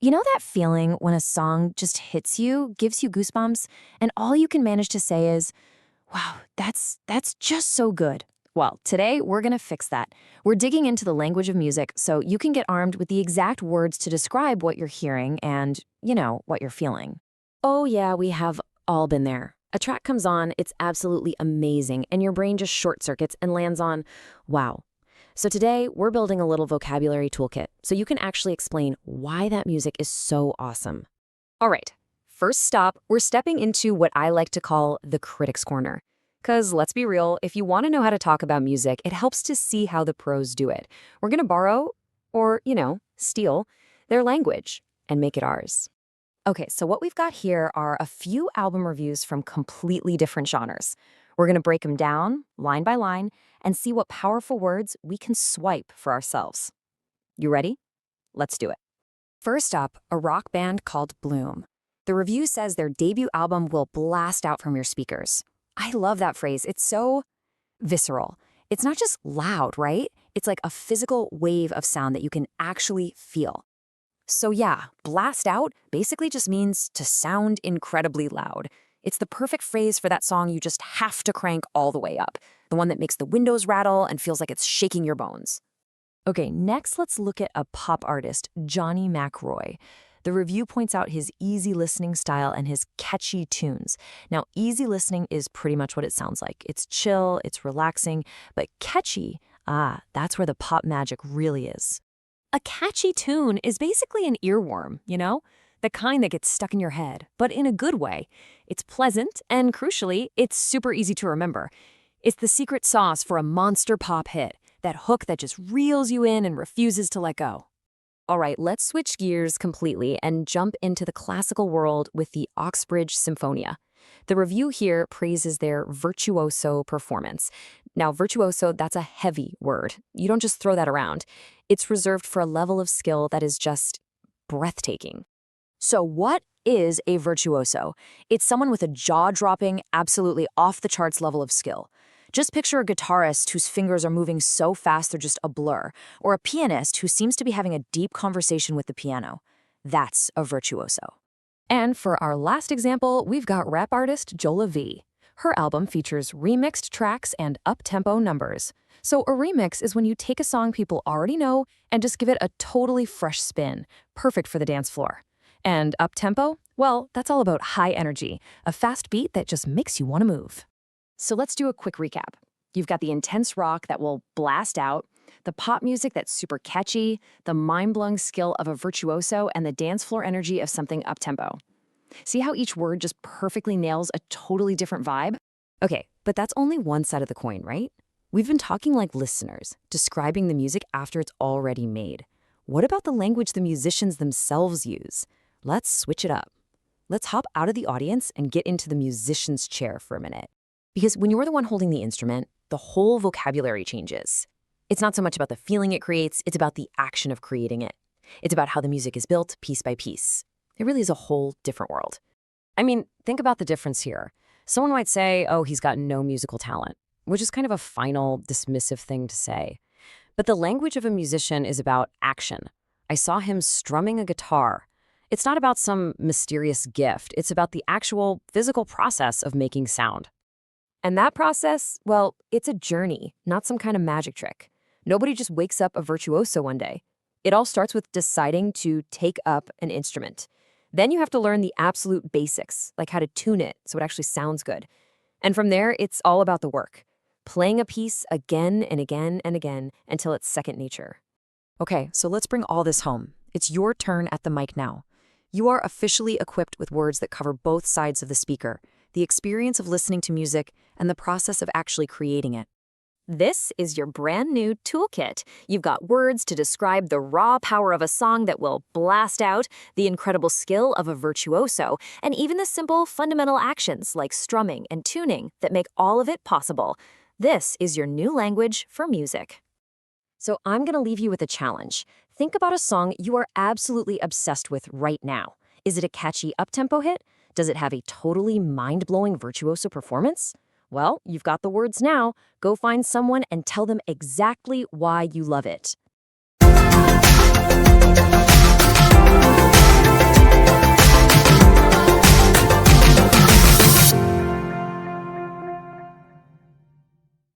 You know that feeling when a song just hits you, gives you goosebumps, and all you can manage to say is, wow, that's just so good. Well, today we're going to fix that. We're digging into the language of music so you can get armed with the exact words to describe what you're hearing and, what you're feeling. Oh yeah, we have all been there. A track comes on, it's absolutely amazing, and your brain just short circuits and lands on, wow. So today, we're building a little vocabulary toolkit so you can actually explain why that music is so awesome. All right, first stop, we're stepping into what I like to call the critic's corner. Because let's be real, if you want to know how to talk about music, it helps to see how the pros do it. We're going to borrow, or, steal, their language and make it ours. Okay, so what we've got here are a few album reviews from completely different genres. We're going to break them down, line by line, and see what powerful words we can swipe for ourselves. You ready? Let's do it. First up, a rock band called Bloom. The review says their debut album will blast out from your speakers. I love that phrase. It's so visceral. It's not just loud, right? It's like a physical wave of sound that you can actually feel. So yeah, blast out basically just means to sound incredibly loud. It's the perfect phrase for that song you just have to crank all the way up, the one that makes the windows rattle and feels like it's shaking your bones. Okay, next let's look at a pop artist, Johnny McRoy. The review points out his easy listening style and his catchy tunes. Now, easy listening is pretty much what it sounds like. It's chill, it's relaxing, but catchy, that's where the pop magic really is. A catchy tune is basically an earworm, the kind that gets stuck in your head, but in a good way. It's pleasant, and crucially, it's super easy to remember. It's the secret sauce for a monster pop hit, that hook that just reels you in and refuses to let go. All right, let's switch gears completely and jump into the classical world with the Oxbridge Symphonia. The review here praises their virtuoso performance. Now, virtuoso, that's a heavy word. You don't just throw that around. It's reserved for a level of skill that is just breathtaking. So what is a virtuoso? It's someone with a jaw-dropping, absolutely off-the-charts level of skill. Just picture a guitarist whose fingers are moving so fast they're just a blur, or a pianist who seems to be having a deep conversation with the piano. That's a virtuoso. And for our last example, we've got rap artist Jola V. Her album features remixed tracks and up-tempo numbers. So a remix is when you take a song people already know and just give it a totally fresh spin, perfect for the dance floor. And up-tempo? Well, that's all about high energy, a fast beat that just makes you want to move. So let's do a quick recap. You've got the intense rock that will blast out, the pop music that's super catchy, the mind-blowing skill of a virtuoso, and the dance floor energy of something up-tempo. See how each word just perfectly nails a totally different vibe? Okay, but that's only one side of the coin, right? We've been talking like listeners, describing the music after it's already made. What about the language the musicians themselves use? Let's switch it up. Let's hop out of the audience and get into the musician's chair for a minute. Because when you're the one holding the instrument, the whole vocabulary changes. It's not so much about the feeling it creates, it's about the action of creating it. It's about how the music is built piece by piece. It really is a whole different world. I mean, think about the difference here. Someone might say, oh, he's got no musical talent, which is kind of a final, dismissive thing to say. But the language of a musician is about action. I saw him strumming a guitar. It's not about some mysterious gift. It's about the actual physical process of making sound. And that process, well, it's a journey, not some kind of magic trick. Nobody just wakes up a virtuoso one day. It all starts with deciding to take up an instrument. Then you have to learn the absolute basics, like how to tune it so it actually sounds good. And from there, it's all about the work, playing a piece again and again and again until it's second nature. Okay, so let's bring all this home. It's your turn at the mic now. You are officially equipped with words that cover both sides of the speaker, the experience of listening to music, and the process of actually creating it. This is your brand new toolkit. You've got words to describe the raw power of a song that will blast out, the incredible skill of a virtuoso, and even the simple, fundamental actions like strumming and tuning that make all of it possible. This is your new language for music. So I'm going to leave you with a challenge. Think about a song you are absolutely obsessed with right now. Is it a catchy up-tempo hit? Does it have a totally mind-blowing virtuoso performance? Well, you've got the words now. Go find someone and tell them exactly why you love it.